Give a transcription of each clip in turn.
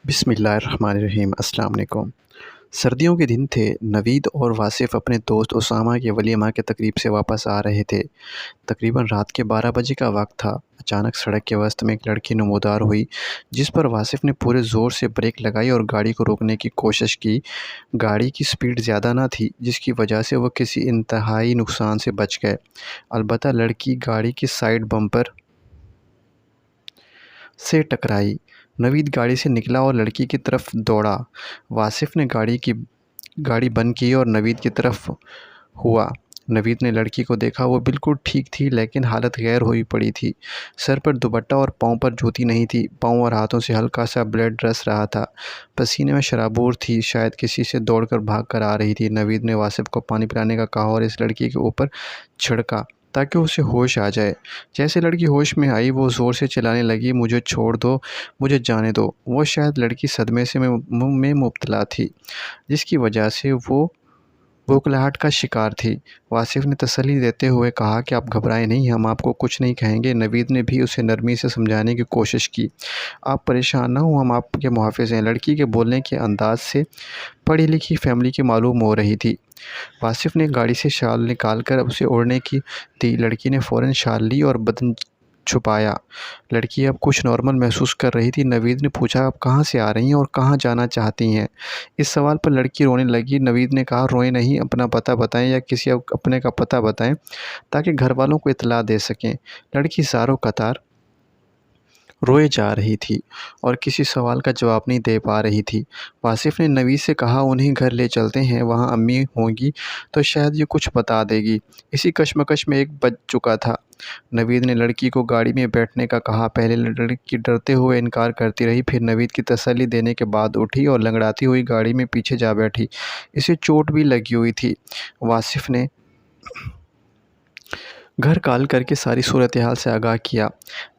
بسم اللہ الرحمن الرحیم۔ السلام علیکم۔ سردیوں کے دن تھے۔ نوید اور واصف اپنے دوست اسامہ کے ولیمہ کے تقریب سے واپس آ رہے تھے۔ تقریباً رات کے 12 بجے کا وقت تھا۔ اچانک سڑک کے وسط میں ایک لڑکی نمودار ہوئی، جس پر واصف نے پورے زور سے بریک لگائی اور گاڑی کو روکنے کی کوشش کی۔ گاڑی کی سپیڈ زیادہ نہ تھی، جس کی وجہ سے وہ کسی انتہائی نقصان سے بچ گئے۔ البتہ لڑکی گاڑی کی سائیڈ بمپر سے ٹکرائی۔ نوید گاڑی سے نکلا اور لڑکی کی طرف دوڑا۔ واصف نے گاڑی بند کی اور نوید کی طرف ہوا۔ نوید نے لڑکی کو دیکھا۔ وہ بالکل ٹھیک تھی، لیکن حالت غیر ہوئی پڑی تھی۔ سر پر دوپٹہ اور پاؤں پر جوتی نہیں تھی۔ پاؤں اور ہاتھوں سے ہلکا سا بلڈ رس رہا تھا۔ پسینے میں شرابور تھی، شاید کسی سے دوڑ کر بھاگ کر آ رہی تھی۔ نوید نے واصف کو پانی پلانے کا کہا اور اس لڑکی کے اوپر چھڑکا تاکہ اسے ہوش آ جائے۔ جیسے لڑکی ہوش میں آئی، وہ زور سے چلانے لگی، "مجھے چھوڑ دو، مجھے جانے دو۔" وہ شاید لڑکی صدمے میں مبتلا تھی، جس کی وجہ سے وہ بھوکلاہٹ کا شکار تھی۔ واصف نے تسلی دیتے ہوئے کہا کہ آپ گھبرائیں نہیں، ہم آپ کو کچھ نہیں کہیں گے۔ نوید نے بھی اسے نرمی سے سمجھانے کی کوشش کی، "آپ پریشان نہ ہوں، ہم آپ کے محافظ ہیں۔" لڑکی کے بولنے کے انداز سے پڑھی لکھی فیملی کی معلوم ہو رہی تھی۔ واصف نے گاڑی سے شال نکال کر اسے اوڑھنے کی دی۔ لڑکی نے فوراً شال لی اور بدن چھپایا۔ لڑکی اب کچھ نارمل محسوس کر رہی تھی۔ نوید نے پوچھا، "آپ کہاں سے آ رہی ہیں اور کہاں جانا چاہتی ہیں؟" اس سوال پر لڑکی رونے لگی۔ نوید نے کہا، "روئیں نہیں، اپنا پتہ بتائیں یا کسی اپنے کا پتہ بتائیں تاکہ گھر والوں کو اطلاع دے سکیں۔" لڑکی زاروں قطار روئے جا رہی تھی اور کسی سوال کا جواب نہیں دے پا رہی تھی۔ واصف نے نوید سے کہا، "انہیں گھر لے چلتے ہیں، وہاں امی ہوں گی تو شاید یہ کچھ بتا دے گی۔" اسی کشمکش میں 1 بج چکا تھا۔ نوید نے لڑکی کو گاڑی میں بیٹھنے کا کہا۔ پہلے لڑکی ڈرتے ہوئے انکار کرتی رہی، پھر نوید کی تسلی دینے کے بعد اٹھی اور لنگڑاتی ہوئی گاڑی میں پیچھے جا بیٹھی۔ اسے چوٹ بھی لگی ہوئی تھی۔ واصف نے گھر کال کر کے ساری صورتحال سے آگاہ کیا۔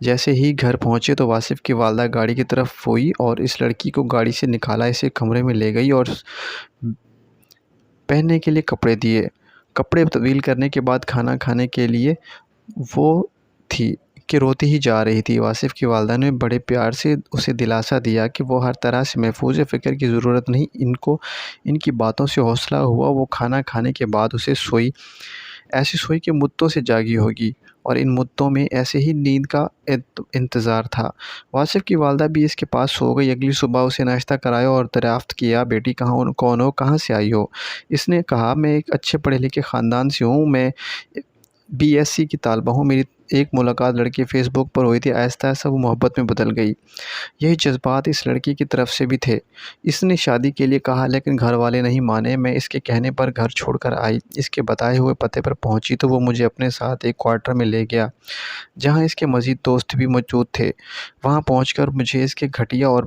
جیسے ہی گھر پہنچے تو واصف کی والدہ گاڑی کی طرف ہوئی اور اس لڑکی کو گاڑی سے نکالا، اسے کمرے میں لے گئی اور پہننے کے لیے کپڑے دیے۔ کپڑے تبدیل کرنے کے بعد کھانا کھانے کے لیے وہ تھی کہ روتی ہی جا رہی تھی۔ واصف کی والدہ نے بڑے پیار سے اسے دلاسا دیا کہ وہ ہر طرح سے محفوظ ہے، فکر کی ضرورت نہیں۔ ان کی باتوں سے حوصلہ ہوا۔ وہ کھانا کھانے کے بعد ایسے سوئی کہ مدتوں سے جاگی ہوگی اور ان مدتوں میں ایسے ہی نیند کا انتظار تھا۔ واصف کی والدہ بھی اس کے پاس سو گئی۔ اگلی صبح اسے ناشتہ کرایا اور دریافت کیا، "بیٹی کون ہو، کہاں سے آئی ہو؟" اس نے کہا، "میں ایک اچھے پڑھے لکھے خاندان سے ہوں، میں BSc کی طالبہ ہوں۔ میری ایک ملاقات لڑکی فیس بک پر ہوئی تھی۔ آہستہ آہستہ وہ محبت میں بدل گئی۔" یہی جذبات اس لڑکی کی طرف سے بھی تھے۔ اس نے شادی کے لیے کہا، لیکن گھر والے نہیں مانے۔ میں اس کے کہنے پر گھر چھوڑ کر آئی۔ اس کے بتائے ہوئے پتے پر پہنچی تو وہ مجھے اپنے ساتھ ایک کوارٹر میں لے گیا، جہاں اس کے مزید دوست بھی موجود تھے۔ وہاں پہنچ کر مجھے اس کے گھٹیا اور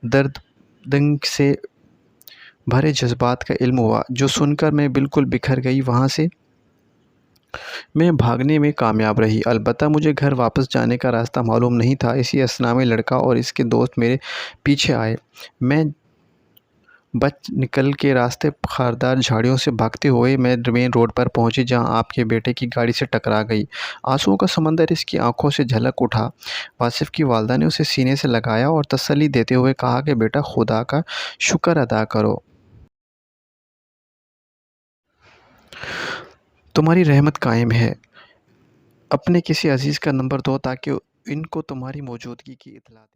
دردناک سے بھرے جذبات کا علم ہوا، جو سن کر میں بالکل بکھر گئی۔ وہاں سے میں بھاگنے میں کامیاب رہی، البتہ مجھے گھر واپس جانے کا راستہ معلوم نہیں تھا۔ اسی اثنا میں لڑکا اور اس کے دوست میرے پیچھے آئے۔ میں بچ نکل کے راستے خاردار جھاڑیوں سے بھاگتے ہوئے میں مین روڈ پر پہنچی، جہاں آپ کے بیٹے کی گاڑی سے ٹکرا گئی۔ آنسوؤں کا سمندر اس کی آنکھوں سے جھلک اٹھا۔ واصف کی والدہ نے اسے سینے سے لگایا اور تسلی دیتے ہوئے کہا کہ بیٹا، خدا کا شکر ادا کرو، تمہاری رحمت قائم ہے۔ اپنے کسی عزیز کا نمبر دو تاکہ ان کو تمہاری موجودگی کی اطلاع دے۔